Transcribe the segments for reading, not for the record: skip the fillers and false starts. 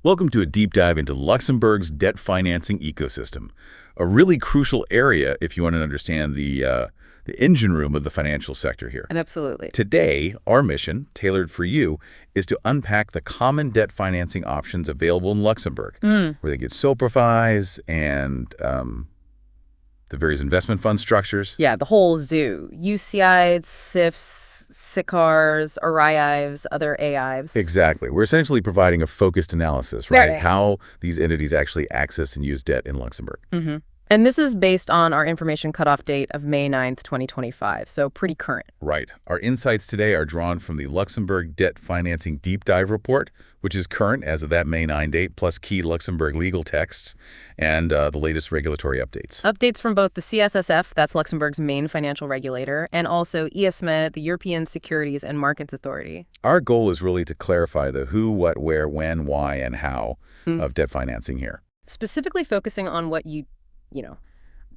Welcome to a deep dive into Luxembourg's debt financing ecosystem, a really crucial area if you want to understand the engine room of the financial sector here. And absolutely. Today, our mission, tailored for you, is to unpack the common debt financing options available in Luxembourg, where they get SOPARFIs and the various investment fund structures. Yeah, the whole zoo. UCITS, SIFs, SICARs, RAIFs, other AIFs. Exactly. We're essentially providing a focused analysis, right? How these entities actually access and use debt in Luxembourg. Mm-hmm. And this is based on our information cutoff date of May 9th, 2025, so pretty current. Right. Our insights today are drawn from the Luxembourg Debt Financing Deep Dive Report, which is current as of that May 9 date, plus key Luxembourg legal texts and the latest regulatory updates. Updates from both the CSSF, that's Luxembourg's main financial regulator, and also ESMA, the European Securities and Markets Authority. Our goal is really to clarify the who, what, where, when, why, and how of debt financing here. Specifically focusing on what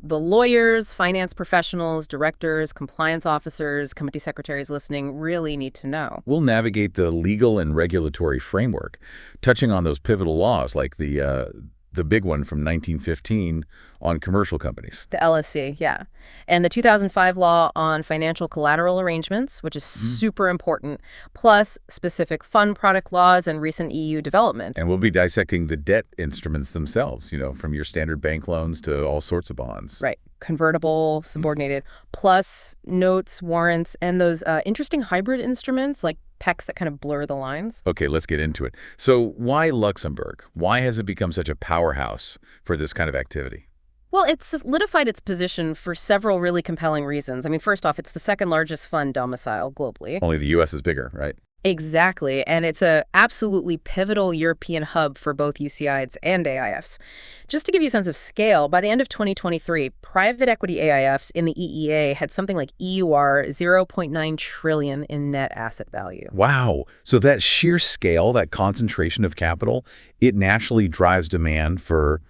the lawyers, finance professionals, directors, compliance officers, committee secretaries listening really need to know. We'll navigate the legal and regulatory framework, touching on those pivotal laws like the big one from 1915 on commercial companies. The LSC, yeah. And the 2005 law on financial collateral arrangements, which is super important, plus specific fund product laws and recent EU development. And we'll be dissecting the debt instruments themselves, from your standard bank loans to all sorts of bonds. Right. Convertible, subordinated, plus notes, warrants, and those interesting hybrid instruments like PECs that kind of blur the lines. Okay, let's get into it. So why Luxembourg? Why has it become such a powerhouse for this kind of activity? Well, it's solidified its position for several really compelling reasons. I mean, first off, it's the second largest fund domicile globally. Only the U.S. is bigger, right? Exactly, and it's a absolutely pivotal European hub for both UCITS and AIFs. Just to give you a sense of scale, by the end of 2023, private equity AIFs in the EEA had something like EUR 0.9 trillion in net asset value. Wow. So that sheer scale, that concentration of capital, it naturally drives demand for,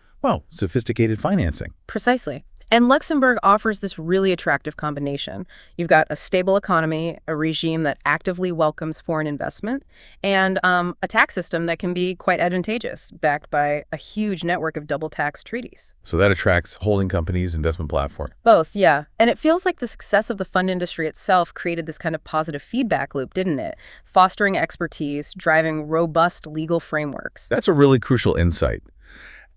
sophisticated financing. Precisely. And Luxembourg offers this really attractive combination. You've got a stable economy, a regime that actively welcomes foreign investment, and a tax system that can be quite advantageous, backed by a huge network of double tax treaties. So that attracts holding companies, investment platform. Both, yeah. And it feels like the success of the fund industry itself created this kind of positive feedback loop, didn't it? Fostering expertise, driving robust legal frameworks. That's a really crucial insight.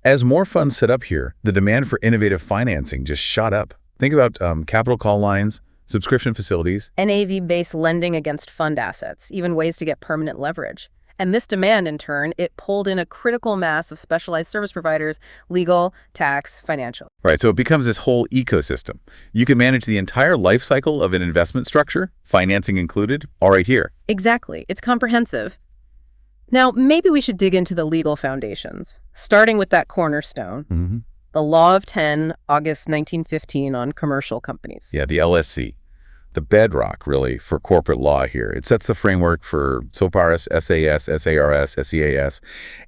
As more funds set up here, the demand for innovative financing just shot up. Think about capital call lines, subscription facilities. NAV-based lending against fund assets, even ways to get permanent leverage. And this demand, in turn, it pulled in a critical mass of specialized service providers, legal, tax, financial. Right, so it becomes this whole ecosystem. You can manage the entire life cycle of an investment structure, financing included, all right here. Exactly. It's comprehensive. Now, maybe we should dig into the legal foundations, starting with that cornerstone, the Law of 10, August 1915 on commercial companies. Yeah, the LSC, the bedrock, really, for corporate law here. It sets the framework for SOPARFIs, SAS, SARS, SEAS.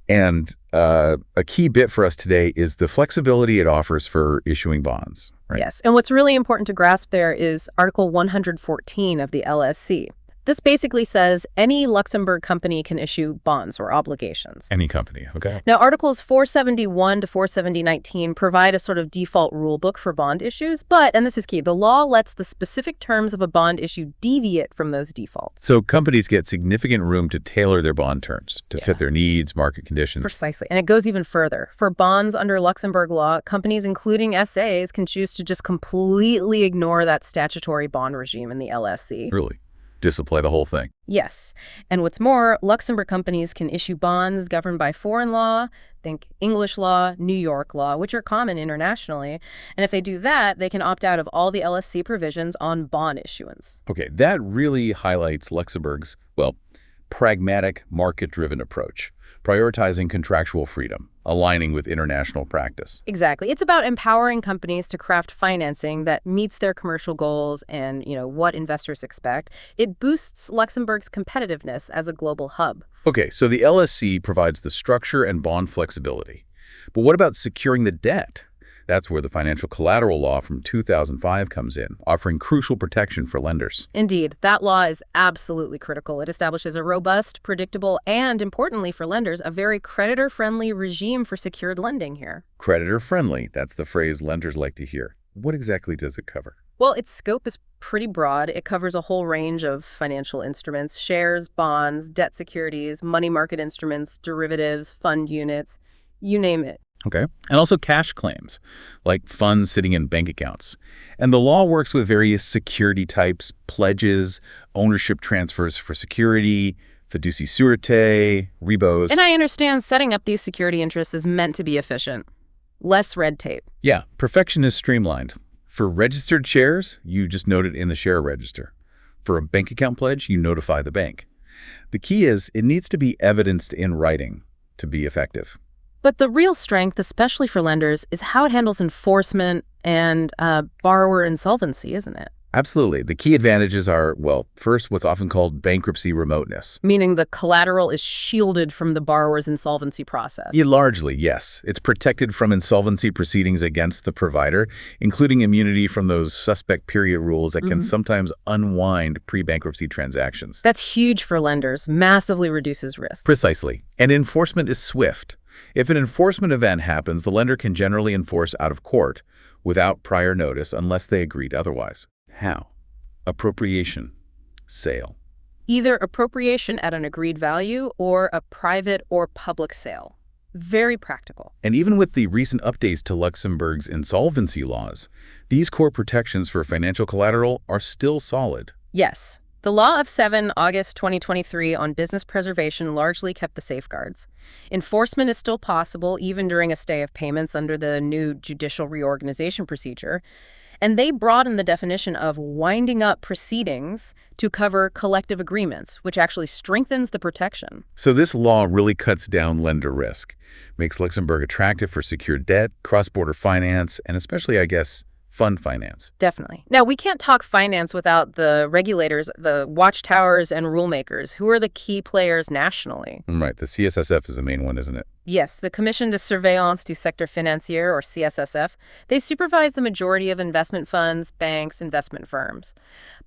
And a key bit for us today is the flexibility it offers for issuing bonds. Right? Yes, and what's really important to grasp there is Article 114 of the LSC. This basically says any Luxembourg company can issue bonds or obligations. Any company, okay. Now, Articles 471 to 470-19 provide a sort of default rule book for bond issues, but, and this is key, the law lets the specific terms of a bond issue deviate from those defaults. So companies get significant room to tailor their bond terms to fit their needs, market conditions. Precisely, and it goes even further. For bonds under Luxembourg law, companies, including SAs, can choose to just completely ignore that statutory bond regime in the LSC. Really? Disapply the whole thing. Yes. And what's more, Luxembourg companies can issue bonds governed by foreign law, think English law, New York law, which are common internationally. And if they do that, they can opt out of all the LSC provisions on bond issuance. Okay, that really highlights Luxembourg's, pragmatic, market-driven approach, prioritizing contractual freedom, aligning with international practice. Exactly. It's about empowering companies to craft financing that meets their commercial goals and, what investors expect. It boosts Luxembourg's competitiveness as a global hub. Okay, so the LSC provides the structure and bond flexibility. But what about securing the debt? That's where the Financial Collateral Law from 2005 comes in, offering crucial protection for lenders. Indeed, that law is absolutely critical. It establishes a robust, predictable, and, importantly for lenders, a very creditor-friendly regime for secured lending here. Creditor-friendly, that's the phrase lenders like to hear. What exactly does it cover? Well, its scope is pretty broad. It covers a whole range of financial instruments: shares, bonds, debt securities, money market instruments, derivatives, fund units, you name it. Okay. And also cash claims, like funds sitting in bank accounts. And the law works with various security types, pledges, ownership transfers for security, fiducie sûreté, repos. And I understand setting up these security interests is meant to be efficient. Less red tape. Yeah, perfection is streamlined. For registered shares, you just note it in the share register. For a bank account pledge, you notify the bank. The key is it needs to be evidenced in writing to be effective. But the real strength, especially for lenders, is how it handles enforcement and borrower insolvency, isn't it? Absolutely. The key advantages are, well, first, what's often called bankruptcy remoteness. Meaning the collateral is shielded from the borrower's insolvency process. Yeah, largely, yes. It's protected from insolvency proceedings against the provider, including immunity from those suspect period rules that can sometimes unwind pre-bankruptcy transactions. That's huge for lenders, massively reduces risk. Precisely. And enforcement is swift. If an enforcement event happens, the lender can generally enforce out of court without prior notice unless they agreed otherwise. How? Appropriation. Sale. Either appropriation at an agreed value or a private or public sale. Very practical. And even with the recent updates to Luxembourg's insolvency laws, these core protections for financial collateral are still solid. Yes. The Law of 7 August 2023 on business preservation largely kept the safeguards. Enforcement is still possible even during a stay of payments under the new judicial reorganization procedure. And they broaden the definition of winding up proceedings to cover collective agreements, which actually strengthens the protection. So this law really cuts down lender risk, makes Luxembourg attractive for secured debt, cross-border finance, and especially, I guess, fund finance. Definitely. Now, we can't talk finance without the regulators, the watchtowers, and rulemakers. Who are the key players nationally? Right. The CSSF is the main one, isn't it? Yes, the Commission de Surveillance du Secteur Financier, or CSSF. They supervise the majority of investment funds, banks, investment firms.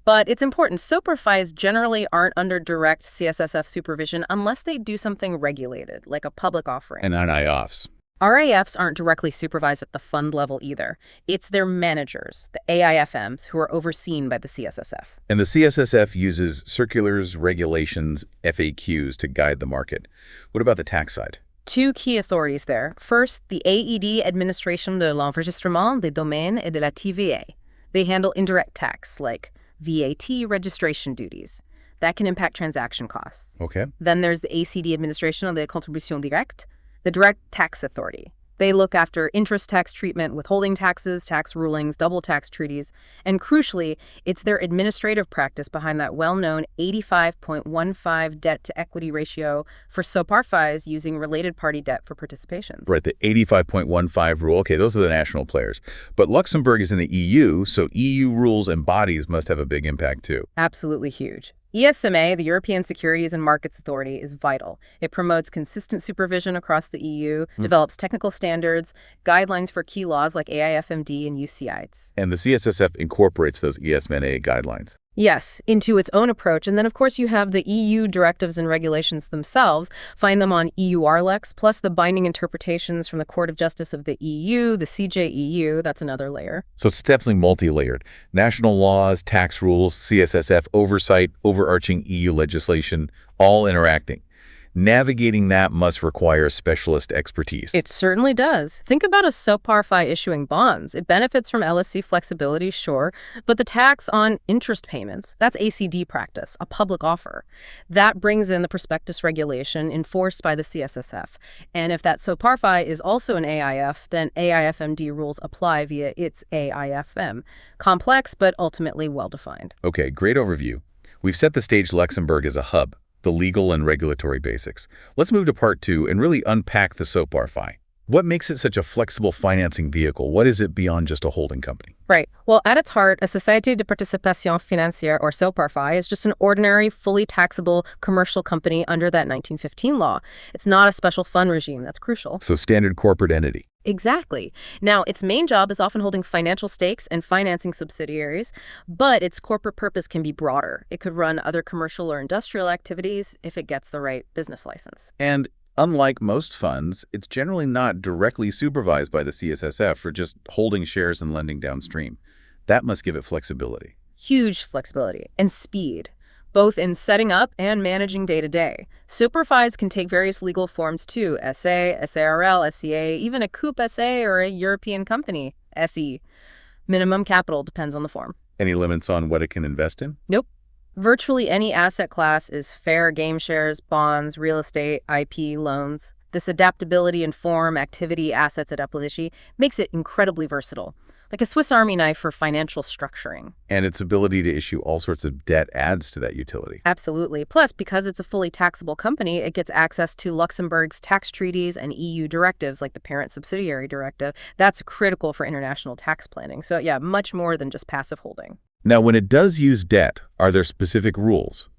But it's important, SOPARFIs generally aren't under direct CSSF supervision unless they do something regulated, like a public offering. And AIFs. RAIFs aren't directly supervised at the fund level either. It's their managers, the AIFMs, who are overseen by the CSSF. And the CSSF uses circulars, regulations, FAQs to guide the market. What about the tax side? Two key authorities there. First, the AED, Administration de l'Enregistrement des Domaines et de la TVA. They handle indirect tax, like VAT registration duties. That can impact transaction costs. Okay. Then there's the ACD, Administration des Contributions Directes, the direct tax authority. They look after interest tax treatment, withholding taxes, tax rulings, double tax treaties, and crucially, it's their administrative practice behind that well-known 85.15 debt-to-equity ratio for SOPARFIs using related party debt for participations. Right, the 85.15 rule. Okay, those are the national players. But Luxembourg is in the EU, so EU rules and bodies must have a big impact too. Absolutely huge. ESMA, the European Securities and Markets Authority, is vital. It promotes consistent supervision across the EU, develops technical standards, guidelines for key laws like AIFMD and UCITS. And the CSSF incorporates those ESMA guidelines. Yes, into its own approach. And then, of course, you have the EU directives and regulations themselves. Find them on EU RLEX, plus the binding interpretations from the Court of Justice of the EU, the CJEU. That's another layer. So it's definitely multi-layered. National laws, tax rules, CSSF oversight, overarching EU legislation, all interacting. Navigating that must require specialist expertise. It certainly does. Think about a SOPARFI issuing bonds. It benefits from LSC flexibility, sure, but the tax on interest payments, that's ACD practice, a public offer. That brings in the prospectus regulation enforced by the CSSF. And if that SOPARFI is also an AIF, then AIFMD rules apply via its AIFM. Complex, but ultimately well-defined. Okay, great overview. We've set the stage Luxembourg as a hub, the legal and regulatory basics. Let's move to part 2 and really unpack the SOPARFI. What makes it such a flexible financing vehicle? What is it beyond just a holding company? Right. Well, at its heart, a Société de Participation Financière, or SOPARFI, is just an ordinary, fully taxable commercial company under that 1915 law. It's not a special fund regime. That's crucial. So standard corporate entity. Exactly. Now, its main job is often holding financial stakes and financing subsidiaries, but its corporate purpose can be broader. It could run other commercial or industrial activities if it gets the right business license. And unlike most funds, it's generally not directly supervised by the CSSF for just holding shares and lending downstream. That must give it flexibility. Huge flexibility and speed, both in setting up and managing day-to-day. SOPARFIs can take various legal forms too: SA, SARL, SCA, even a Coupe SA or a European company, SE. Minimum capital depends on the form. Any limits on what it can invest in? Nope. Virtually any asset class is fair game shares, bonds, real estate, IP, loans. This adaptability in form, activity, assets, adaptability makes it incredibly versatile, like a Swiss Army knife for financial structuring. And its ability to issue all sorts of debt adds to that utility. Absolutely. Plus, because it's a fully taxable company, it gets access to Luxembourg's tax treaties and EU directives like the Parent Subsidiary Directive. That's critical for international tax planning. So yeah, much more than just passive holding. Now, when it does use debt, are there specific rules,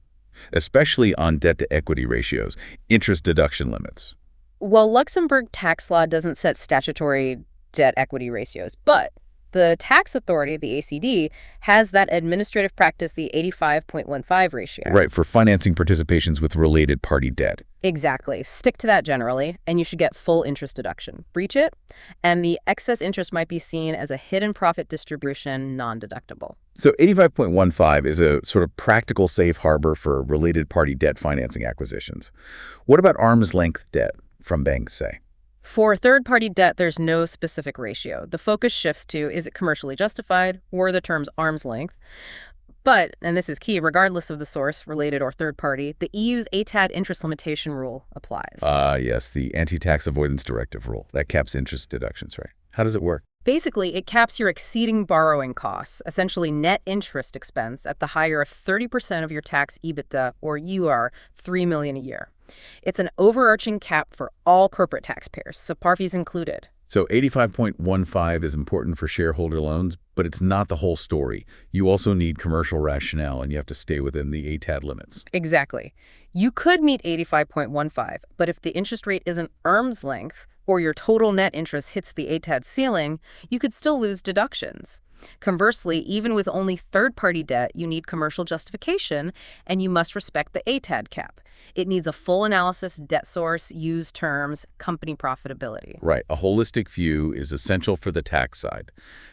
especially on debt-to-equity ratios, interest deduction limits? Well, Luxembourg tax law doesn't set statutory debt equity ratios, but the tax authority, the ACD, has that administrative practice, the 85.15 ratio. Right, for financing participations with related party debt. Exactly. Stick to that generally, and you should get full interest deduction. Breach it, and the excess interest might be seen as a hidden profit distribution, non-deductible. So 85.15 is a sort of practical safe harbor for related party debt financing acquisitions. What about arm's length debt from banks, say? For third-party debt, there's no specific ratio. The focus shifts to, is it commercially justified, or the term's arm's length? But, and this is key, regardless of the source, related or third-party, the EU's ATAD interest limitation rule applies. Yes, the Anti-Tax Avoidance Directive rule. That caps interest deductions, right? How does it work? Basically, it caps your exceeding borrowing costs, essentially net interest expense, at the higher of 30% of your tax EBITDA, or UR, $3 million a year. It's an overarching cap for all corporate taxpayers, SOPARFIs included. So 85.15 is important for shareholder loans, but it's not the whole story. You also need commercial rationale, and you have to stay within the ATAD limits. Exactly. You could meet 85.15, but if the interest rate isn't arm's length, or your total net interest hits the ATAD ceiling, you could still lose deductions. Conversely, even with only third-party debt, you need commercial justification, and you must respect the ATAD cap. It needs a full analysis, debt source, used terms, company profitability. Right. A holistic view is essential for the tax side.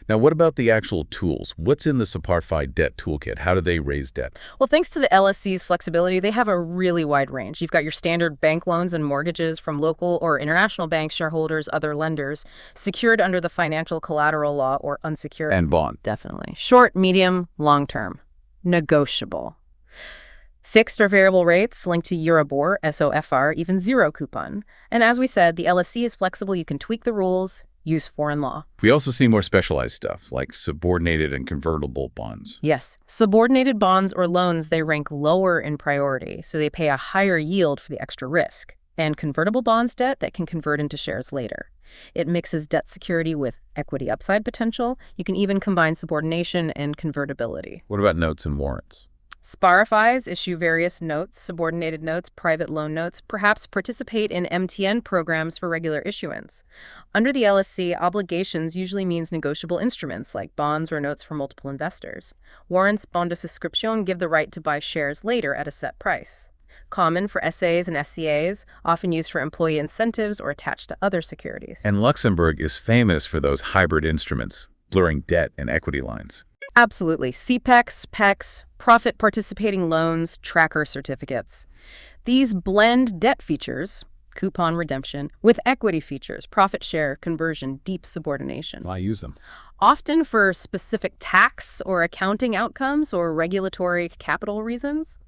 Now, what about the actual tools? What's in the SOPARFI debt toolkit? How do they raise debt? Well, thanks to the LSC's flexibility, they have a really wide range. You've got your standard bank loans and mortgages from local or international banks, shareholders, other lenders, secured under the Financial Collateral Law, or unsecured. And bond. Definitely. Short, medium, long term. Negotiable. Fixed or variable rates linked to Euribor, SOFR, even zero coupon. And as we said, the LSC is flexible. You can tweak the rules, use foreign law. We also see more specialized stuff, like subordinated and convertible bonds. Yes. Subordinated bonds or loans, they rank lower in priority, so they pay a higher yield for the extra risk. And convertible bonds debt that can convert into shares later. It mixes debt security with equity upside potential. You can even combine subordination and convertibility. What about notes and warrants? SOPARFIs issue various notes, subordinated notes, private loan notes, perhaps participate in MTN programs for regular issuance. Under the LSC, obligations usually means negotiable instruments like bonds or notes for multiple investors. Warrants, bond de souscription, give the right to buy shares later at a set price. Common for SAs and SCAs, often used for employee incentives or attached to other securities. And Luxembourg is famous for those hybrid instruments, blurring debt and equity lines. Absolutely. CPECs, PECs, profit participating loans, tracker certificates. These blend debt features, coupon redemption, with equity features, profit share, conversion, deep subordination. I use them. Often for specific tax or accounting outcomes or regulatory capital reasons.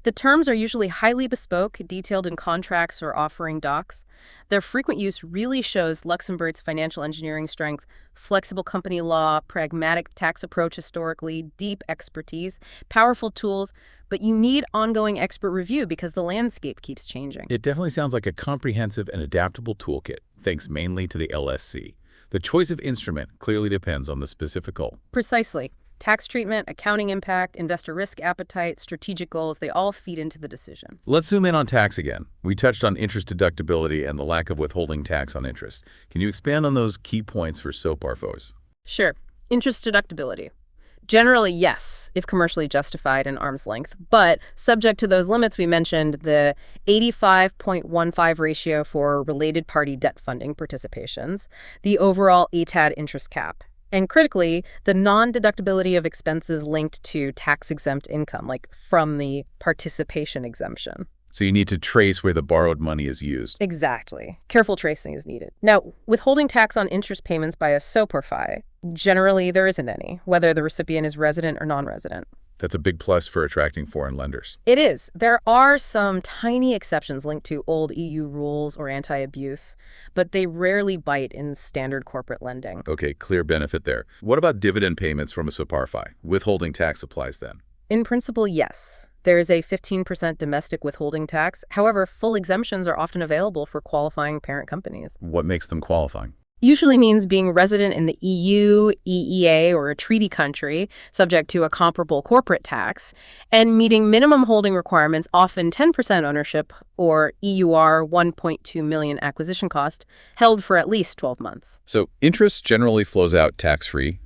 The terms are usually highly bespoke, detailed in contracts or offering docs. Their frequent use really shows Luxembourg's financial engineering strength, flexible company law, pragmatic tax approach historically, deep expertise, powerful tools, but you need ongoing expert review because the landscape keeps changing. It definitely sounds like a comprehensive and adaptable toolkit. thanks mainly to the LSC. The choice of instrument clearly depends on the specific goal. Precisely. Tax treatment, accounting impact, investor risk appetite, strategic goals, they all feed into the decision. Let's zoom in on tax again. We touched on interest deductibility and the lack of withholding tax on interest. Can you expand on those key points for SOPARFIs? Sure. Interest deductibility. Generally, yes, if commercially justified and arm's length, but subject to those limits we mentioned, the 85.15 ratio for related party debt funding participations, the overall ATAD interest cap, and critically, the non-deductibility of expenses linked to tax-exempt income, like from the participation exemption. So you need to trace where the borrowed money is used. Exactly. Careful tracing is needed. Now, withholding tax on interest payments by a SOPARFI, generally there isn't any, whether the recipient is resident or non-resident. That's a big plus for attracting foreign lenders. It is. There are some tiny exceptions linked to old EU rules or anti-abuse, but they rarely bite in standard corporate lending. Okay, clear benefit there. What about dividend payments from a SOPARFI? Withholding tax applies then. In principle, yes. There is a 15% domestic withholding tax. However, full exemptions are often available for qualifying parent companies. What makes them qualifying? Usually means being resident in the EU, EEA, or a treaty country, subject to a comparable corporate tax, and meeting minimum holding requirements, often 10% ownership or EUR 1.2 million acquisition cost, held for at least 12 months. So interest generally flows out tax-free.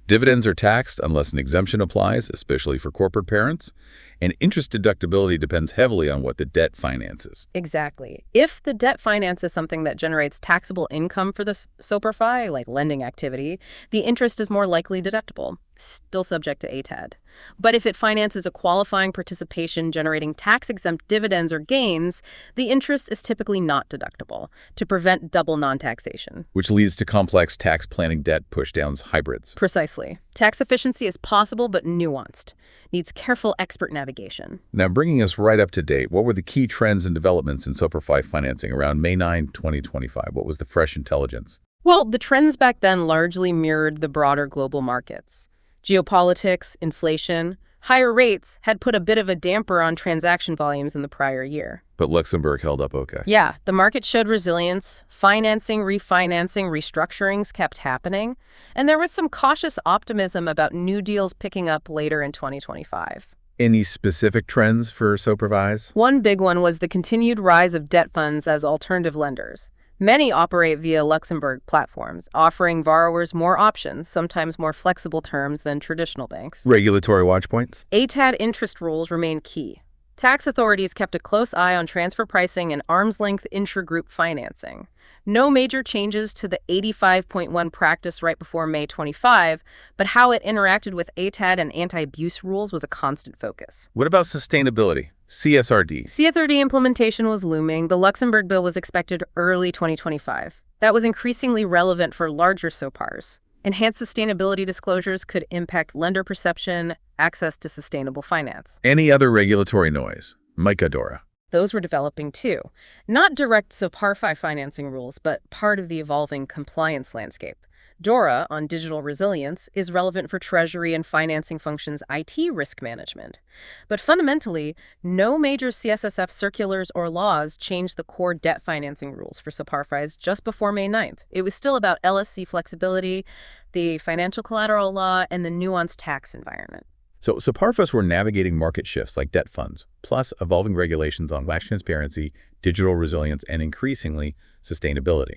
Dividends are taxed unless an exemption applies, especially for corporate parents, and interest deductibility depends heavily on what the debt finances. Exactly. If the debt finances something that generates taxable income for the SOPARFI, like lending activity, the interest is more likely deductible, still subject to ATAD. But if it finances a qualifying participation generating tax-exempt dividends or gains, the interest is typically not deductible to prevent double non-taxation. Which leads to complex tax planning debt pushdowns hybrids. Precisely. Tax efficiency is possible but nuanced. Needs careful expert navigation. Now, bringing us right up to date, what were the key trends and developments in SOPARFI financing around May 9, 2025? What was the fresh intelligence? Well, the trends back then largely mirrored the broader global markets. Geopolitics, inflation, higher rates had put a bit of a damper on transaction volumes in the prior year. But Luxembourg held up okay. Yeah, the market showed resilience. Financing, refinancing, restructurings kept happening. And there was some cautious optimism about new deals picking up later in 2025. Any specific trends for SOPARFIs? One big one was the continued rise of debt funds as alternative lenders. Many operate via Luxembourg platforms, offering borrowers more options, sometimes more flexible terms than traditional banks. Regulatory watch points? ATAD interest rules remain key. Tax authorities kept a close eye on transfer pricing and arm's-length intra-group financing. No major changes to the 85.1 practice right before May 25, but how it interacted with ATAD and anti-abuse rules was a constant focus. What about sustainability? CSRD? CSRD implementation was looming. The Luxembourg bill was expected early 2025. That was increasingly relevant for larger SOPARs. Enhanced sustainability disclosures could impact lender perception, access to sustainable finance. Any other regulatory noise? MICA-DORA? Those were developing too. Not direct SOPARFI financing rules, but part of the evolving compliance landscape. DORA, on digital resilience, is relevant for Treasury and financing functions' IT risk management. But fundamentally, no major CSSF circulars or laws changed the core debt financing rules for SOPARFIs just before May 9th. It was still about LSC flexibility, the Financial Collateral Law, and the nuanced tax environment. So SOPARFIs were navigating market shifts like debt funds, plus evolving regulations on tax transparency, digital resilience, and increasingly, sustainability.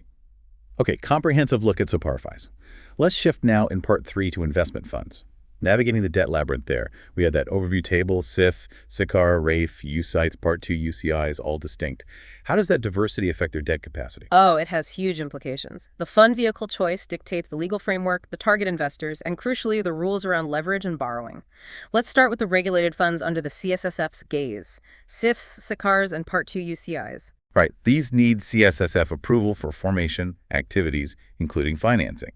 Okay, comprehensive look at SOPARFIs. Let's shift now in part 3 to investment funds. Navigating the debt labyrinth there, we had that overview table, SIF, SICAR, RAIF, UCITS, part 2 UCIs, all distinct. How does that diversity affect their debt capacity? Oh, it has huge implications. The fund vehicle choice dictates the legal framework, the target investors, and crucially, the rules around leverage and borrowing. Let's start with the regulated funds under the CSSF's gaze, SIFs, SICARs, and part 2 UCIs. Right, these need CSSF approval for formation activities, including financing.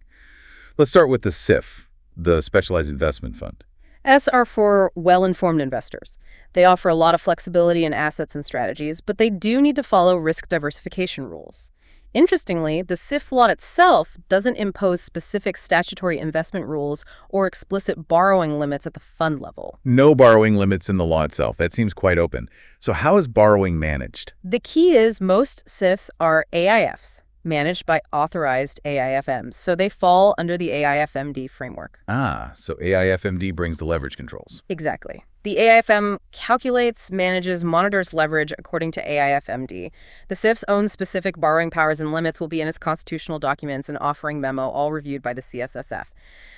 Let's start with the SIF, the Specialized Investment Fund. S are for well-informed investors. They offer a lot of flexibility in assets and strategies, but they do need to follow risk diversification rules. Interestingly, the SIF law itself doesn't impose specific statutory investment rules or explicit borrowing limits at the fund level. No borrowing limits in the law itself. That seems quite open. So how is borrowing managed? The key is most SIFs are AIFs, managed by authorized AIFMs, so they fall under the AIFMD framework. Ah, so AIFMD brings the leverage controls. Exactly. The AIFM calculates, manages, monitors leverage according to AIFMD. The SIF's own specific borrowing powers and limits will be in its constitutional documents and offering memo, all reviewed by the CSSF.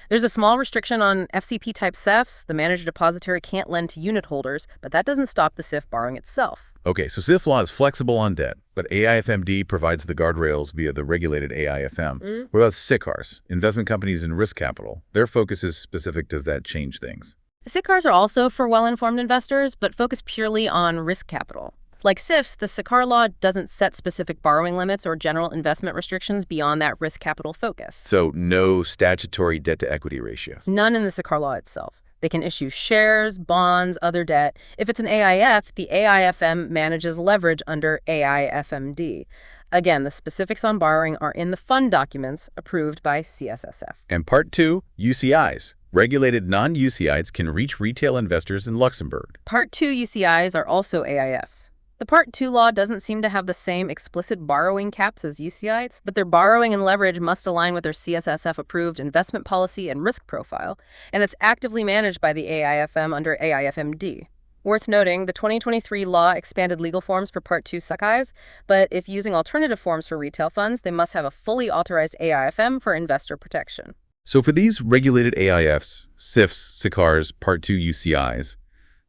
There's a small restriction on FCP-type SIFs. The manager depository can't lend to unit holders, but that doesn't stop the SIF borrowing itself. Okay, so SIF law is flexible on debt, but AIFMD provides the guardrails via the regulated AIFM. What about SICARs, investment companies and risk capital? Their focus is specific. Does that change things? SICARs are also for well-informed investors, but focus purely on risk capital. Like SIFs, the SICAR law doesn't set specific borrowing limits or general investment restrictions beyond that risk capital focus. So no statutory debt-to-equity ratios? None in the SICAR law itself. They can issue shares, bonds, other debt. If it's an AIF, the AIFM manages leverage under AIFMD. Again, the specifics on borrowing are in the fund documents approved by CSSF. And Part 2, UCIs. Regulated non-UCITs can reach retail investors in Luxembourg. Part 2 UCIs are also AIFs. The Part 2 law doesn't seem to have the same explicit borrowing caps as UCITs, but their borrowing and leverage must align with their CSSF-approved investment policy and risk profile, and it's actively managed by the AIFM under AIFMD. Worth noting, the 2023 law expanded legal forms for Part 2 SICARs, but if using alternative forms for retail funds, they must have a fully authorized AIFM for investor protection. So for these regulated AIFs, SIFs, SICARs, Part 2 UCIs,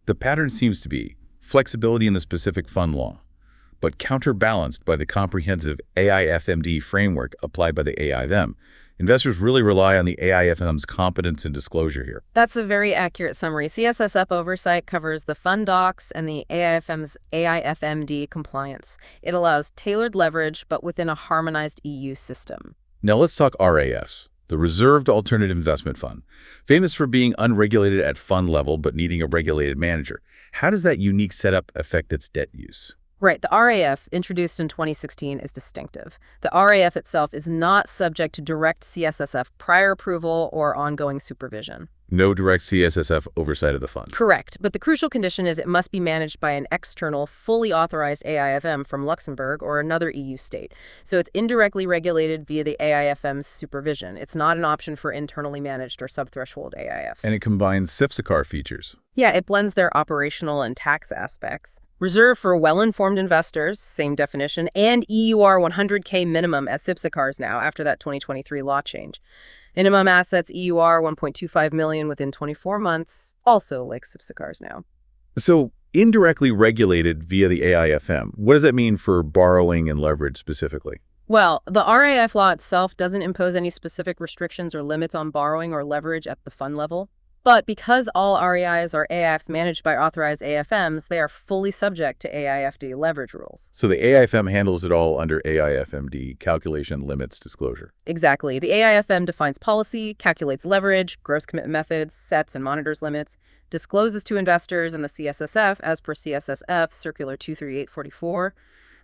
the pattern seems to be flexibility in the specific fund law, but counterbalanced by the comprehensive AIFMD framework applied by the AIFM. Investors really rely on the AIFM's competence and disclosure here. That's a very accurate summary. CSSF oversight covers the fund docs and the AIFM's AIFMD compliance. It allows tailored leverage, but within a harmonized EU system. Now let's talk RAIFs, the Reserved Alternative Investment Fund, famous for being unregulated at fund level but needing a regulated manager. How does that unique setup affect its debt use? Right, the RAF, introduced in 2016, is distinctive. The RAF itself is not subject to direct CSSF prior approval or ongoing supervision. No direct CSSF oversight of the fund. Correct, but the crucial condition is it must be managed by an external, fully authorized AIFM from Luxembourg or another EU state. So it's indirectly regulated via the AIFM's supervision. It's not an option for internally managed or subthreshold AIFs. And it combines SIF-SICAR features. Yeah, it blends their operational and tax aspects. Reserved for well-informed investors, same definition, and EUR 100K minimum as SIFs-SICARs now after that 2023 law change. Minimum assets EUR 1.25 million within 24 months, also like SIFs-SICARs now. So indirectly regulated via the AIFM, what does that mean for borrowing and leverage specifically? Well, the RAF law itself doesn't impose any specific restrictions or limits on borrowing or leverage at the fund level. But because all REIs are AIFs managed by authorized AIFMs, they are fully subject to AIFD leverage rules. So the AIFM handles it all under AIFMD, calculation, limits, disclosure. Exactly. The AIFM defines policy, calculates leverage, gross commitment methods, sets and monitors limits, discloses to investors and the CSSF as per CSSF Circular 23844.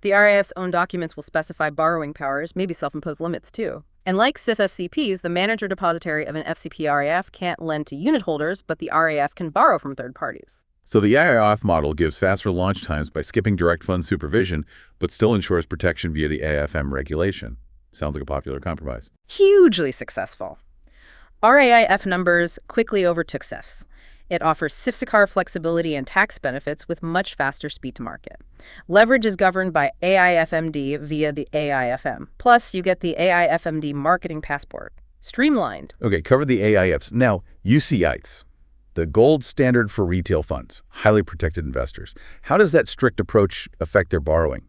The RAF's own documents will specify borrowing powers, maybe self-imposed limits too. And like SIF FCPs, the manager depository of an FCP RAF can't lend to unit holders, but the RAF can borrow from third parties. So the AIF model gives faster launch times by skipping direct fund supervision, but still ensures protection via the AIFM regulation. Sounds like a popular compromise. Hugely successful. RAIF numbers quickly overtook SIFs. It offers SIF-SICAR flexibility and tax benefits with much faster speed to market. Leverage is governed by AIFMD via the AIFM. Plus, you get the AIFMD marketing passport. Streamlined. Okay, cover the AIFs. Now, UCITS, the gold standard for retail funds, highly protected investors. How does that strict approach affect their borrowing?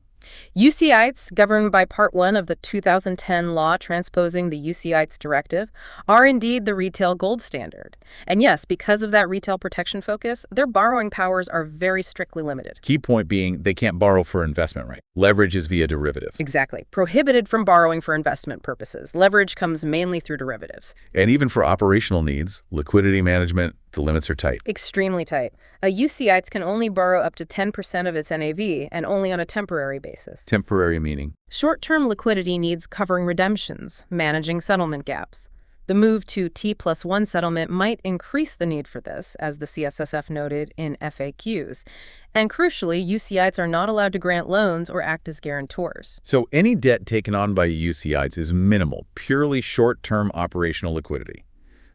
UCITS, governed by Part 1 of the 2010 law transposing the UCITS directive, are indeed the retail gold standard. And yes, because of that retail protection focus, their borrowing powers are very strictly limited. Key point being they can't borrow for investment, right? Leverage is via derivatives. Exactly. Prohibited from borrowing for investment purposes. Leverage comes mainly through derivatives. And even for operational needs, liquidity management, the limits are tight. Extremely tight. A UCITS can only borrow up to 10% of its NAV and only on a temporary basis. Temporary meaning? Short-term liquidity needs covering redemptions, managing settlement gaps. The move to T+1 settlement might increase the need for this, as the CSSF noted in FAQs. And crucially, UCITS are not allowed to grant loans or act as guarantors. So any debt taken on by UCITS is minimal, purely short-term operational liquidity.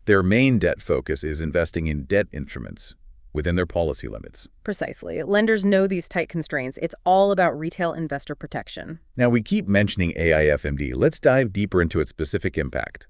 Their main debt focus is investing in debt instruments within their policy limits. Precisely. Lenders know these tight constraints. It's all about retail investor protection. Now, we keep mentioning AIFMD. Let's dive deeper into its specific impact.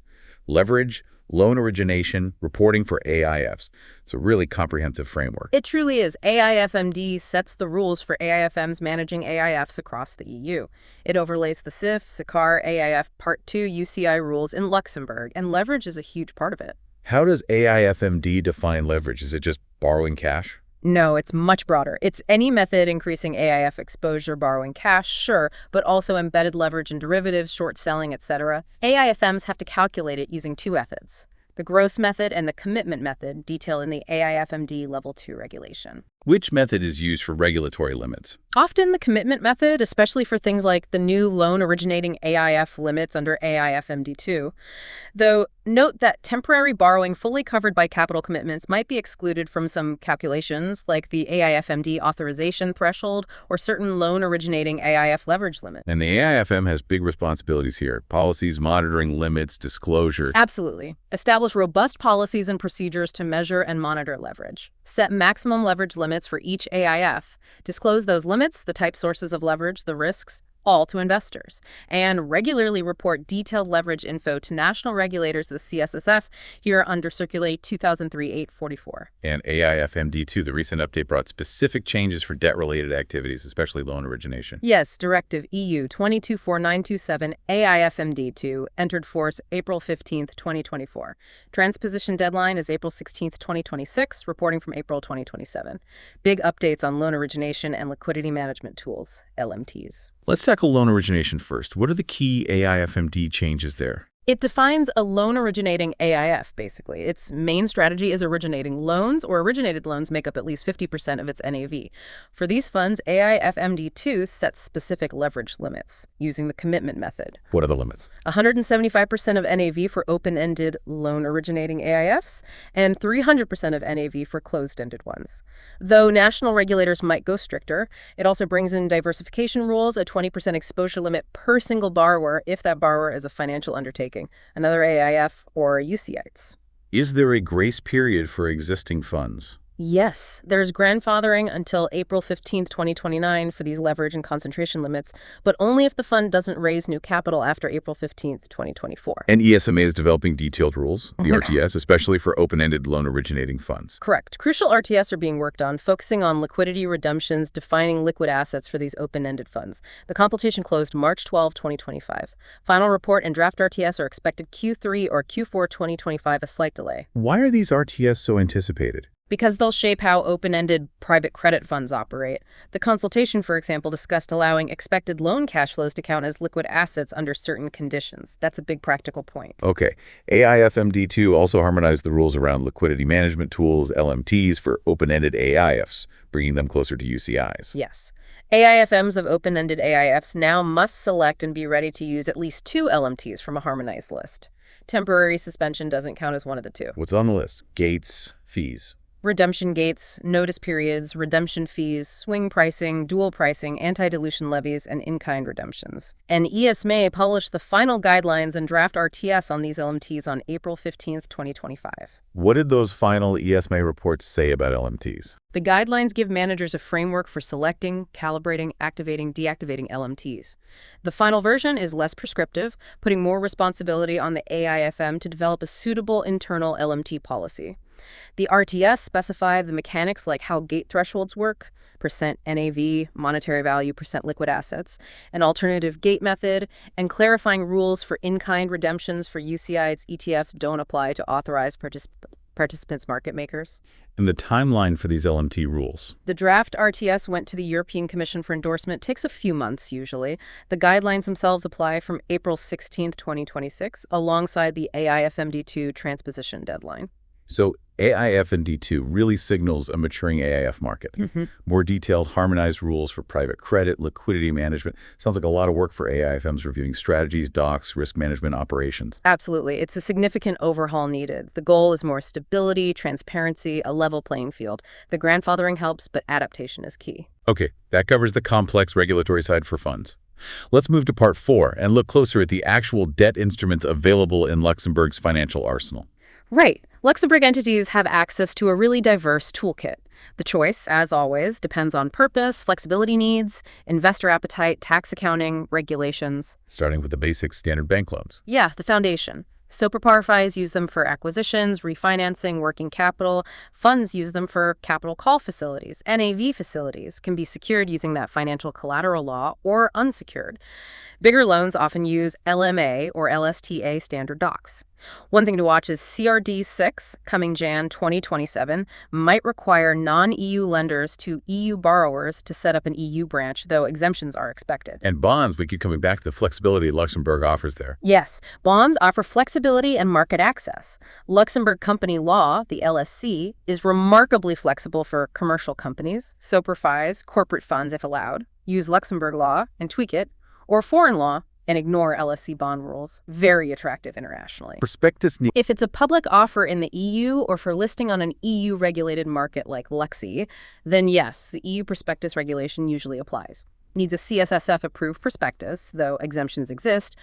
Leverage, loan origination, reporting for AIFs. It's a really comprehensive framework. It truly is. AIFMD sets the rules for AIFMs managing AIFs across the EU. It overlays the SIF, SICAR, AIF Part 2 UCI rules in Luxembourg, and leverage is a huge part of it. How does AIFMD define leverage? Is it just borrowing cash? No, it's much broader. It's any method increasing AIF exposure, borrowing cash, sure, but also embedded leverage and derivatives, short selling, etc. AIFMs have to calculate it using two methods: the gross method and the commitment method, detailed in the AIFMD Level 2 regulation. Which method is used for regulatory limits? Often the commitment method, especially for things like the new loan-originating AIF limits under AIFMD II. Though, note that temporary borrowing fully covered by capital commitments might be excluded from some calculations, like the AIFMD authorization threshold or certain loan-originating AIF leverage limit. And the AIFM has big responsibilities here: policies, monitoring, limits, disclosure. Absolutely. Establish robust policies and procedures to measure and monitor leverage. Set maximum leverage limits for each AIF. Disclose those limits, the type sources of leverage, the risks, all to investors, and regularly report detailed leverage info to national regulators, the CSSF, here under Circular 2003-844. And AIFMD II, the recent update, brought specific changes for debt-related activities, especially loan origination. Yes, Directive EU 224927 AIFMD II entered force April 15, 2024. Transposition deadline is April 16, 2026, reporting from April 2027. Big updates on loan origination and liquidity management tools, LMTs. Let's tackle loan origination first. What are the key AIFMD changes there? It defines a loan-originating AIF, basically. Its main strategy is originating loans, or originated loans make up at least 50% of its NAV. For these funds, AIFMD II sets specific leverage limits using the commitment method. What are the limits? 175% of NAV for open-ended loan-originating AIFs, and 300% of NAV for closed-ended ones. Though national regulators might go stricter, it also brings in diversification rules, a 20% exposure limit per single borrower if that borrower is a financial undertaking, another AIF, or UCITS. Is there a grace period for existing funds? Yes, there's grandfathering until April 15, 2029 for these leverage and concentration limits, but only if the fund doesn't raise new capital after April 15, 2024. And ESMA is developing detailed rules, the RTS, especially for open-ended loan-originating funds. Correct. Crucial RTS are being worked on, focusing on liquidity redemptions, defining liquid assets for these open-ended funds. The consultation closed March 12, 2025. Final report and draft RTS are expected Q3 or Q4 2025, a slight delay. Why are these RTS so anticipated? Because they'll shape how open-ended private credit funds operate. The consultation, for example, discussed allowing expected loan cash flows to count as liquid assets under certain conditions. That's a big practical point. Okay. AIFMD II also harmonized the rules around liquidity management tools, LMTs, for open-ended AIFs, bringing them closer to UCIs. Yes. AIFMs of open-ended AIFs now must select and be ready to use at least 2 LMTs from a harmonized list. Temporary suspension doesn't count as one of the 2. What's on the list? Gates, fees. Redemption gates, notice periods, redemption fees, swing pricing, dual pricing, anti-dilution levies, and in-kind redemptions. And ESMA published the final guidelines and draft RTS on these LMTs on April 15, 2025. What did those final ESMA reports say about LMTs? The guidelines give managers a framework for selecting, calibrating, activating, deactivating LMTs. The final version is less prescriptive, putting more responsibility on the AIFM to develop a suitable internal LMT policy. The RTS specify the mechanics like how gate thresholds work, percent NAV, monetary value, percent liquid assets, an alternative gate method, and clarifying rules for in-kind redemptions for UCITS ETFs don't apply to authorized participants market makers. And the timeline for these LMT rules? The draft RTS went to the European Commission for endorsement. Takes a few months, usually. The guidelines themselves apply from April 16, 2026, alongside the AIFMD II transposition deadline. So AIFMD II really signals a maturing AIF market. More detailed, harmonized rules for private credit, liquidity management. Sounds like a lot of work for AIFMs reviewing strategies, docs, risk management operations. Absolutely. It's a significant overhaul needed. The goal is more stability, transparency, a level playing field. The grandfathering helps, but adaptation is key. Okay, that covers the complex regulatory side for funds. Let's move to part 4 and look closer at the actual debt instruments available in Luxembourg's financial arsenal. Right. Luxembourg entities have access to a really diverse toolkit. The choice, as always, depends on purpose, flexibility needs, investor appetite, tax accounting, regulations. Starting with the basic standard bank loans. Yeah, the foundation. SOPARFIs use them for acquisitions, refinancing, working capital. Funds use them for capital call facilities. NAV facilities can be secured using that Financial Collateral Law or unsecured. Bigger loans often use LMA or LSTA standard docs. One thing to watch is CRD 6, coming Jan 2027, might require non-EU lenders to EU borrowers to set up an EU branch, though exemptions are expected. And bonds, we keep coming back to the flexibility Luxembourg offers there. Yes, bonds offer flexibility and market access. Luxembourg Company Law, the LSC, is remarkably flexible for commercial companies, SOPARFIs, corporate funds if allowed, use Luxembourg law and tweak it, or foreign law and ignore LSC bond rules. Very attractive internationally. Prospectus If it's a public offer in the EU or for listing on an EU-regulated market like Luxi, then yes, the EU prospectus regulation usually applies. Needs a CSSF-approved prospectus, though exemptions exist,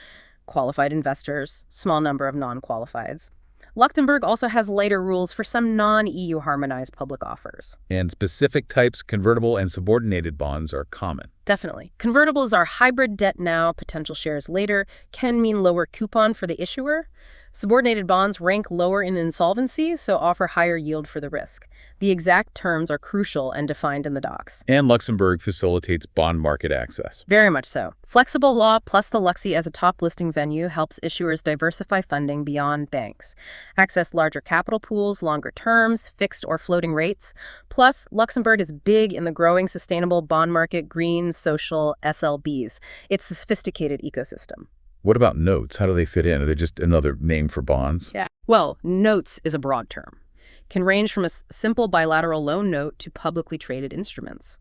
qualified investors, small number of non-qualifieds. Luxembourg also has lighter rules for some non-EU harmonized public offers. and specific types, convertible and subordinated bonds, are common. Definitely. Convertibles are hybrid debt now, potential shares later, can mean lower coupon for the issuer. Subordinated bonds rank lower in insolvency, so offer higher yield for the risk. The exact terms are crucial and defined in the docs. And Luxembourg facilitates bond market access. Very much so. Flexible law plus the Luxi as a top listing venue helps issuers diversify funding beyond banks, access larger capital pools, longer terms, fixed or floating rates. Plus, Luxembourg is big in the growing sustainable bond market, green, social, SLBs. It's a sophisticated ecosystem. What about notes? How do they fit in? Are they just another name for bonds? Yeah. Well, notes is a broad term. Can range from a simple bilateral loan note to publicly traded instruments.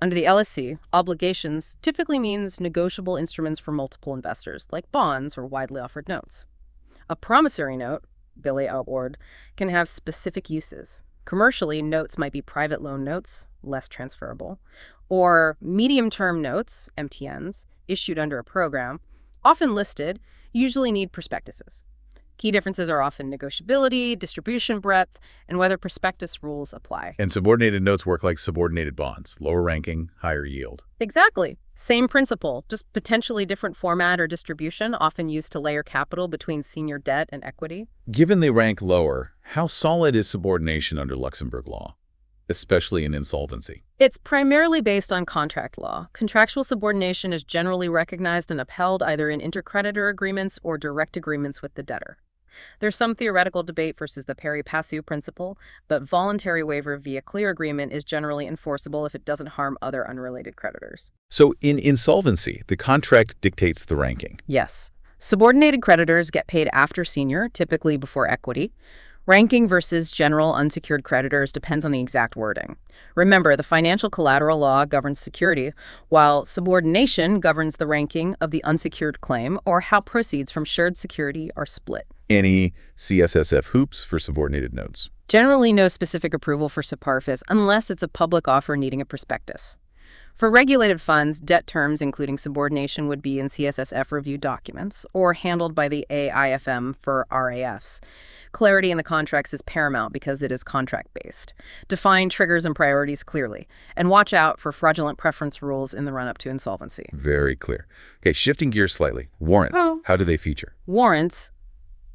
Under the LSC, obligations typically means negotiable instruments for multiple investors, like bonds or widely offered notes. A promissory note, billet outward, can have specific uses. Commercially, notes might be private loan notes, less transferable, or medium-term notes, MTNs, issued under a program, often listed, usually need prospectuses. Key differences are often negotiability, distribution breadth, and whether prospectus rules apply. And subordinated notes work like subordinated bonds, lower ranking, higher yield. Exactly. Same principle, just potentially different format or distribution, often used to layer capital between senior debt and equity. Given they rank lower, how solid is subordination under Luxembourg law, especially in insolvency? It's primarily based on contract law. Contractual subordination is generally recognized and upheld either in intercreditor agreements or direct agreements with the debtor. There's some theoretical debate versus the pari passu principle, but voluntary waiver via clear agreement is generally enforceable if it doesn't harm other unrelated creditors. So in insolvency, the contract dictates the ranking. Yes. Subordinated creditors get paid after senior, typically before equity. Ranking versus general unsecured creditors depends on the exact wording. Remember, the Financial Collateral Law governs security, while subordination governs the ranking of the unsecured claim or how proceeds from shared security are split. Any CSSF hoops for subordinated notes? Generally, no specific approval for SOPARFIs unless it's a public offer needing a prospectus. For regulated funds, debt terms, including subordination, would be in CSSF review documents or handled by the AIFM for RAIFs. Clarity in the contracts is paramount because it is contract-based. Define triggers and priorities clearly, and watch out for fraudulent preference rules in the run-up to insolvency. Very clear. Okay, shifting gears slightly. Warrants, how do they feature? Warrants,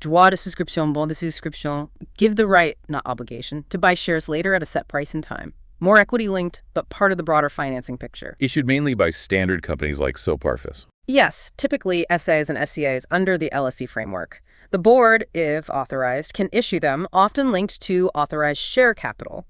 droit de souscription, bon de souscription, give the right, not obligation, to buy shares later at a set price and time. More equity-linked, but part of the broader financing picture. Issued mainly by standard companies like SOPARFIs. Yes, typically SAs and SCAs under the LSE framework. The board, if authorized, can issue them, often linked to authorized share capital.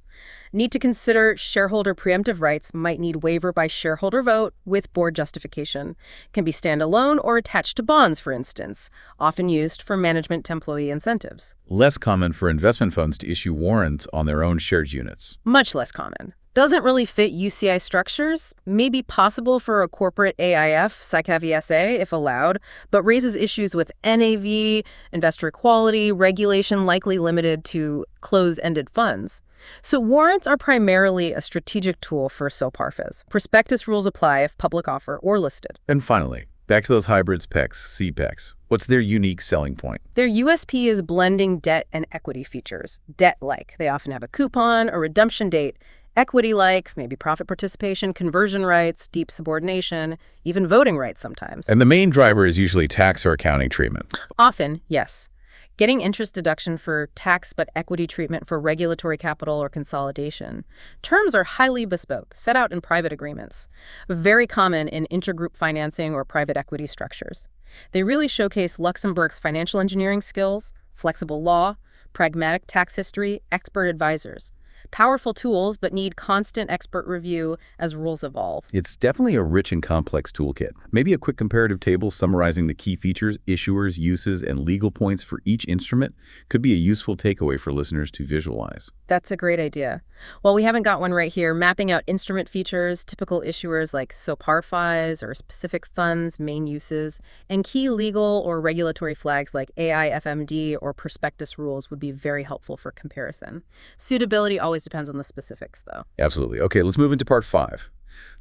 Need to consider shareholder preemptive rights might need waiver by shareholder vote with board justification. Can be standalone or attached to bonds, for instance, often used for management to employee incentives. Less common for investment funds to issue warrants on their own shared units. Much less common. Doesn't really fit UCI structures, may be possible for a corporate AIF, SICAV SA, if allowed, but raises issues with NAV, investor equality, regulation likely limited to closed-ended funds. So warrants are primarily a strategic tool for SOPARFIs. Prospectus rules apply if public offer or listed. And finally, back to those hybrids PECs, CPECs. What's their unique selling point? Their USP is blending debt and equity features. Debt-like. They often have a coupon, a redemption date. Equity-like, maybe profit participation, conversion rights, deep subordination, even voting rights sometimes. And the main driver is usually tax or accounting treatment. Often, yes. Getting interest deduction for tax but equity treatment for regulatory capital or consolidation. Terms are highly bespoke, set out in private agreements. Very common in intergroup financing or private equity structures. They really showcase Luxembourg's financial engineering skills, flexible law, pragmatic tax history, expert advisors. Powerful tools, but need constant expert review as rules evolve. It's definitely a rich and complex toolkit. Maybe a quick comparative table summarizing the key features, issuers, uses, and legal points for each instrument could be a useful takeaway for listeners to visualize. That's a great idea. Well, we haven't got one right here. Mapping out instrument features, typical issuers like SOPARFIs or specific funds, main uses, and key legal or regulatory flags like AIFMD or prospectus rules would be very helpful for comparison. Suitability always depends on the specifics, though. Absolutely. Okay, let's move into part 5.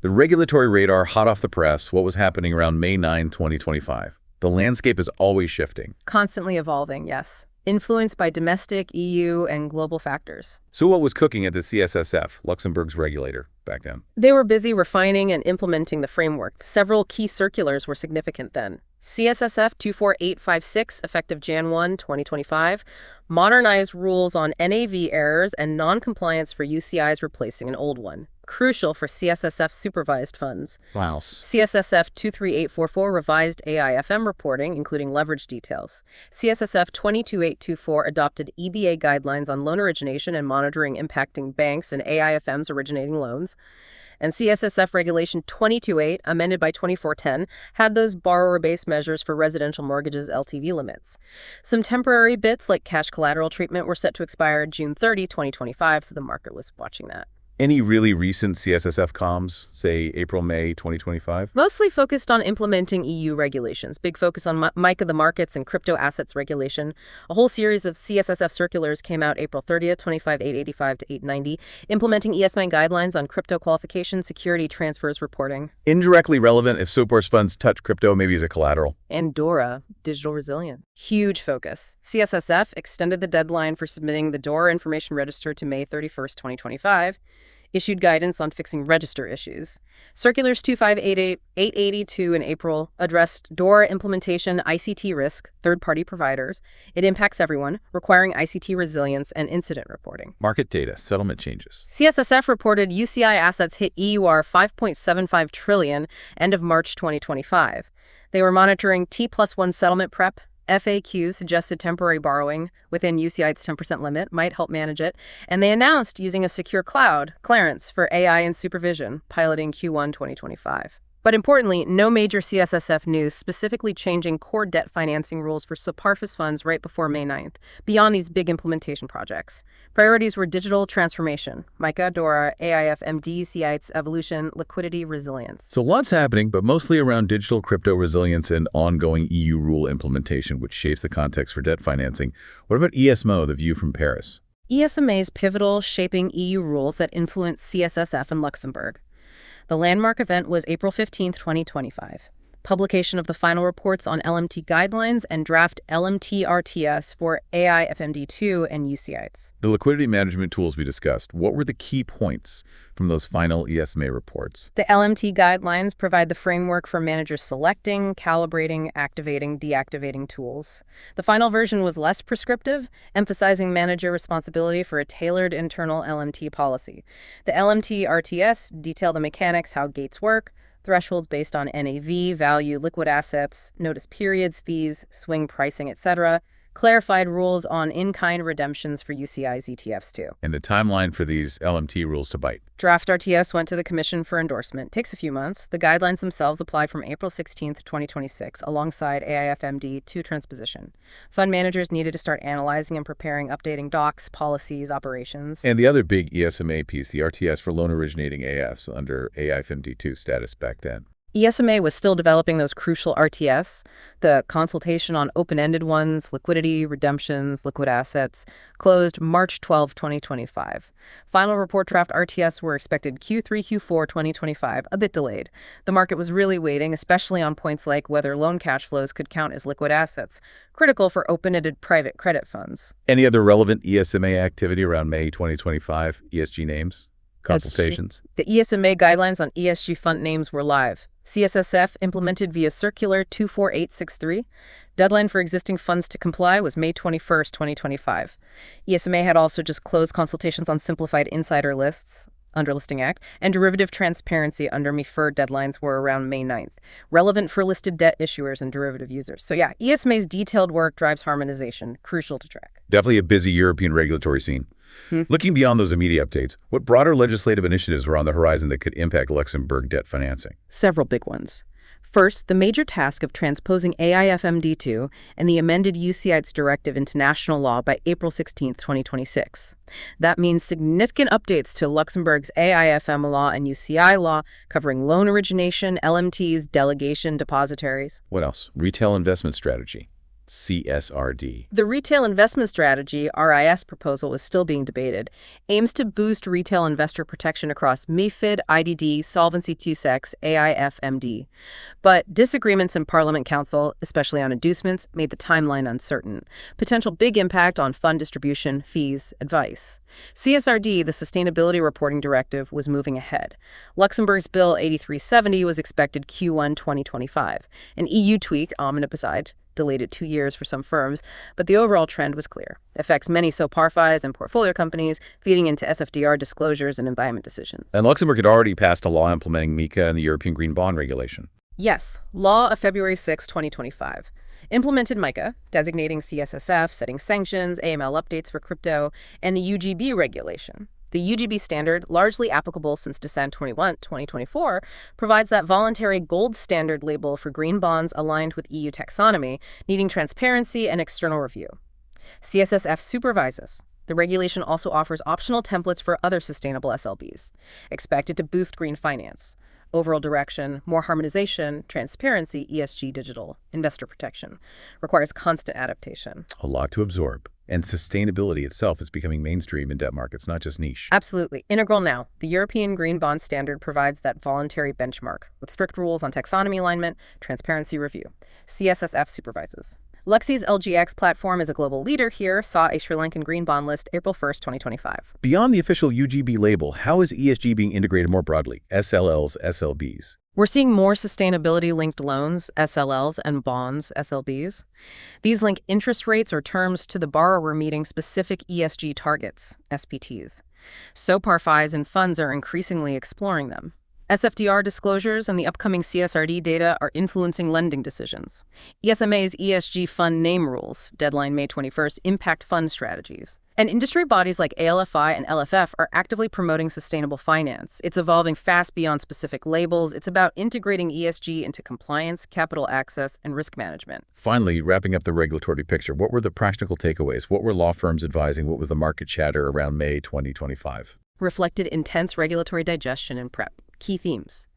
The regulatory radar hot off the press, what was happening around May 9, 2025. The landscape is always shifting. Constantly evolving, yes. Influenced by domestic, EU, and global factors. So what was cooking at the CSSF, Luxembourg's regulator, back then? They were busy refining and implementing the framework. Several key circulars were significant then. CSSF 24856, effective Jan 1, 2025, modernized rules on NAV errors and non-compliance for UCIs replacing an old one. Crucial for CSSF supervised funds. Wow. CSSF 23844 revised AIFM reporting, including leverage details. CSSF 22824 adopted EBA guidelines on loan origination and monitoring impacting banks and AIFMs originating loans. And CSSF Regulation 228, amended by 2410, had those borrower-based measures for residential mortgages LTV limits. Some temporary bits like cash collateral treatment were set to expire June 30, 2025, so the market was watching that. Any really recent CSSF comms, say April, May 2025? Mostly focused on implementing EU regulations. Big focus on MiCA the markets and crypto assets regulation. A whole series of CSSF circulars came out April 30th, 25, 885 to 890, implementing ESMA guidelines on crypto qualification, security transfers reporting. Indirectly relevant if SOPAR's funds touch crypto, maybe as a collateral. And DORA, digital resilient. Huge focus. CSSF extended the deadline for submitting the DORA information register to May 31st, 2025. Issued guidance on fixing register issues. Circulars 2588, 882 in April addressed DORA implementation, ICT risk, third-party providers. It impacts everyone, requiring ICT resilience and incident reporting. Market data, settlement changes. CSSF reported UCI assets hit EUR 5.75 trillion end of March 2025. They were monitoring T+1 settlement prep. FAQ suggested temporary borrowing within UCITS 10% limit might help manage it, and they announced using a secure cloud clearance for AI and supervision, piloting Q1 2025. But importantly, no major CSSF news specifically changing core debt financing rules for SOPARFIs funds right before May 9th, beyond these big implementation projects. Priorities were digital transformation, MiCA, DORA, AIFMD, UCITS, evolution, liquidity, resilience. So lots happening, but mostly around digital crypto resilience and ongoing EU rule implementation, which shapes the context for debt financing. What about ESMA, the view from Paris? ESMA is pivotal, shaping EU rules that influence CSSF and Luxembourg. The landmark event was April 15, 2025. Publication of the final reports on LMT guidelines and draft LMT RTS for AIFMD II and UCITS. The liquidity management tools we discussed, what were the key points from those final ESMA reports? The LMT guidelines provide the framework for managers selecting, calibrating, activating, deactivating tools. The final version was less prescriptive, emphasizing manager responsibility for a tailored internal LMT policy. The LMT RTS detail the mechanics, how gates work, thresholds based on NAV, value, liquid assets, notice periods, fees, swing pricing, etc., clarified rules on in-kind redemptions for UCI's ETFs too. And the timeline for these LMT rules to bite. Draft RTS went to the Commission for endorsement. Takes a few months. The guidelines themselves apply from April 16th, 2026, alongside AIFMD II transposition. Fund managers needed to start analyzing and preparing updating docs, policies, operations. And the other big ESMA piece, the RTS for loan-originating AFs under AIFMD II status back then. ESMA was still developing those crucial RTS, the consultation on open-ended ones, liquidity, redemptions, liquid assets, closed March 12, 2025. Final report draft RTS were expected Q3, Q4 2025, a bit delayed. The market was really waiting, especially on points like whether loan cash flows could count as liquid assets, critical for open-ended private credit funds. Any other relevant ESMA activity around May 2025? ESG names? Consultations? The ESMA guidelines on ESG fund names were live. CSSF implemented via Circular 24863. Deadline for existing funds to comply was May 21st, 2025. ESMA had also just closed consultations on simplified insider lists under Listing Act, and derivative transparency under MiFIR deadlines were around May 9th, relevant for listed debt issuers and derivative users. So yeah, ESMA's detailed work drives harmonization, crucial to track. Definitely a busy European regulatory scene. Looking beyond those immediate updates, what broader legislative initiatives were on the horizon that could impact Luxembourg debt financing? Several big ones. First, the major task of transposing AIFMD II and the amended UCITS directive into national law by April 16, 2026. That means significant updates to Luxembourg's AIFM law and UCI law covering loan origination, LMTs, delegation, depositaries. What else? Retail investment strategy. CSRD. The Retail Investment Strategy, RIS proposal is still being debated, aims to boost retail investor protection across MiFID, IDD, Solvency II SECs, AIFMD. But disagreements in Parliament Council, especially on inducements, made the timeline uncertain. Potential big impact on fund distribution, fees, advice. CSRD, the Sustainability Reporting Directive, was moving ahead. Luxembourg's Bill 8370 was expected Q1 2025. An EU tweak, omnibuside, delayed it 2 years for some firms, but the overall trend was clear. Affects many SOPARFIs and portfolio companies, feeding into SFDR disclosures and environment decisions. And Luxembourg had already passed a law implementing MiCA and the European Green Bond Regulation. Yes, law of February 6, 2025. Implemented MiCA, designating CSSF, setting sanctions, AML updates for crypto, and the UGB regulation. The UGB standard, largely applicable since December 21, 2024, provides that voluntary gold standard label for green bonds aligned with EU taxonomy, needing transparency and external review. CSSF supervises. The regulation also offers optional templates for other sustainable SLBs, expected to boost green finance. Overall direction, more harmonization, transparency, ESG digital, investor protection. Requires constant adaptation. A lot to absorb. And sustainability itself is becoming mainstream in debt markets, not just niche. Absolutely. Integral now. The European Green Bond Standard provides that voluntary benchmark, with strict rules on taxonomy alignment, transparency review. CSSF supervises. Luxi's LGX platform is a global leader here, saw a Sri Lankan green bond list April 1st, 2025. Beyond the official UGB label, how is ESG being integrated more broadly? SLLs, SLBs. We're seeing more sustainability-linked loans, SLLs, and bonds, SLBs. These link interest rates or terms to the borrower meeting specific ESG targets, SPTs. SOPARFIs and funds are increasingly exploring them. SFDR disclosures and the upcoming CSRD data are influencing lending decisions. ESMA's ESG fund name rules, deadline May 21st, impact fund strategies. And industry bodies like ALFI and LFF are actively promoting sustainable finance. It's evolving fast beyond specific labels. It's about integrating ESG into compliance, capital access, and risk management. Finally, wrapping up the regulatory picture, what were the practical takeaways? What were law firms advising? What was the market chatter around May 2025? Reflected intense regulatory digestion and prep. Key themes.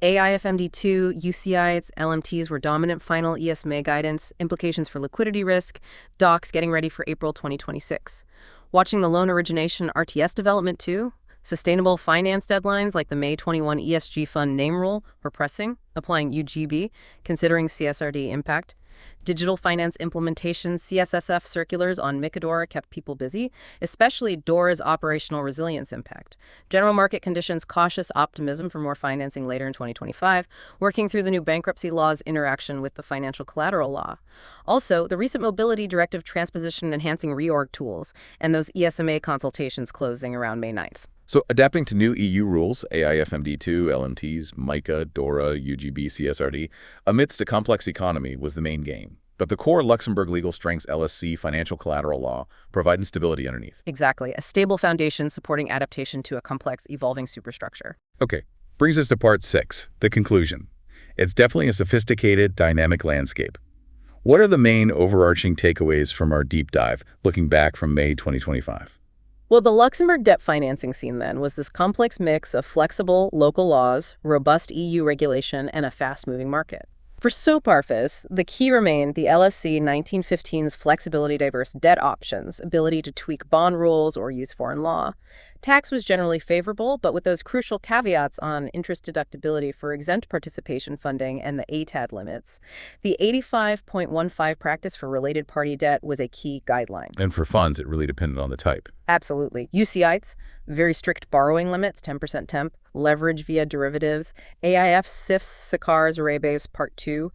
AIFMD II, UCITS, LMTs were dominant final ESMA guidance, implications for liquidity risk, docs getting ready for April 2026. Watching the loan origination RTS development too, sustainable finance deadlines like the May 21 ESG fund name rule were pressing, applying UGB, considering CSRD impact. Digital finance implementation, CSSF circulars on MiCA DORA kept people busy, especially DORA's operational resilience impact. General market conditions, cautious optimism for more financing later in 2025, working through the new bankruptcy law's interaction with the Financial Collateral Law. Also, the recent Mobility Directive transposition enhancing reorg tools, and those ESMA consultations closing around May 9th. So adapting to new EU rules, AIFMD II, LMTs, MiCA, DORA, UGB, CSRD, amidst a complex economy was the main game. But the core Luxembourg legal strengths LSC financial collateral law providing stability underneath. Exactly, a stable foundation supporting adaptation to a complex, evolving superstructure. Okay, brings us to part 6, the conclusion. It's definitely a sophisticated, dynamic landscape. What are the main overarching takeaways from our deep dive, looking back from May 2025? Well, the Luxembourg debt financing scene then was this complex mix of flexible local laws, robust EU regulation, and a fast-moving market. For SOPARFIs, the key remained the LSC 1915's flexibility diverse debt options, ability to tweak bond rules or use foreign law. Tax was generally favorable, but with those crucial caveats on interest deductibility for exempt participation funding and the ATAD limits. The 85.15 practice for related party debt was a key guideline. And for funds, it really depended on the type. Absolutely. UCITS, very strict borrowing limits, 10% temp, leverage via derivatives, AIFs, SIFs, SICARs, RAIFs, Part 2.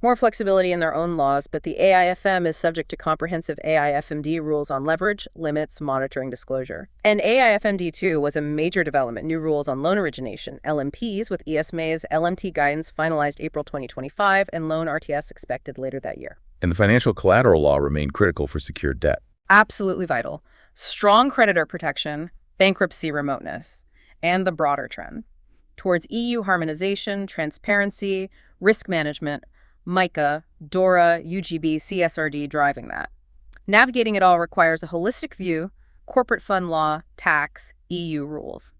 More flexibility in their own laws, but the AIFM is subject to comprehensive AIFMD rules on leverage, limits, monitoring, disclosure. And AIFMD II was a major development, new rules on loan origination, LMPs, with ESMA's LMT guidance finalized April 2025 and loan RTS expected later that year. And the financial collateral law remained critical for secured debt. Absolutely vital. Strong creditor protection, bankruptcy remoteness, and the broader trend towards EU harmonization, transparency, risk management, MICA, DORA, UGB, CSRD driving that. Navigating it all requires a holistic view, corporate fund law, tax, EU rules.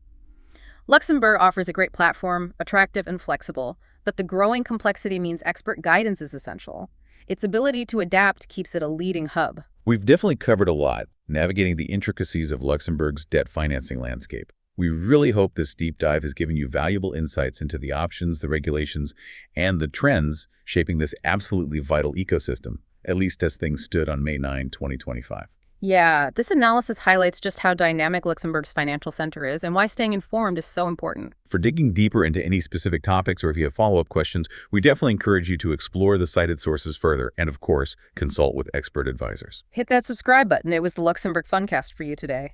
Luxembourg offers a great platform, attractive and flexible, but the growing complexity means expert guidance is essential. Its ability to adapt keeps it a leading hub. We've definitely covered a lot, navigating the intricacies of Luxembourg's debt financing landscape. We really hope this deep dive has given you valuable insights into the options, the regulations, and the trends shaping this absolutely vital ecosystem, at least as things stood on May 9, 2025. Yeah, this analysis highlights just how dynamic Luxembourg's financial center is and why staying informed is so important. For digging deeper into any specific topics or if you have follow-up questions, we definitely encourage you to explore the cited sources further and, of course, consult with expert advisors. Hit that subscribe button. It was the Luxembourg Fundcast for you today.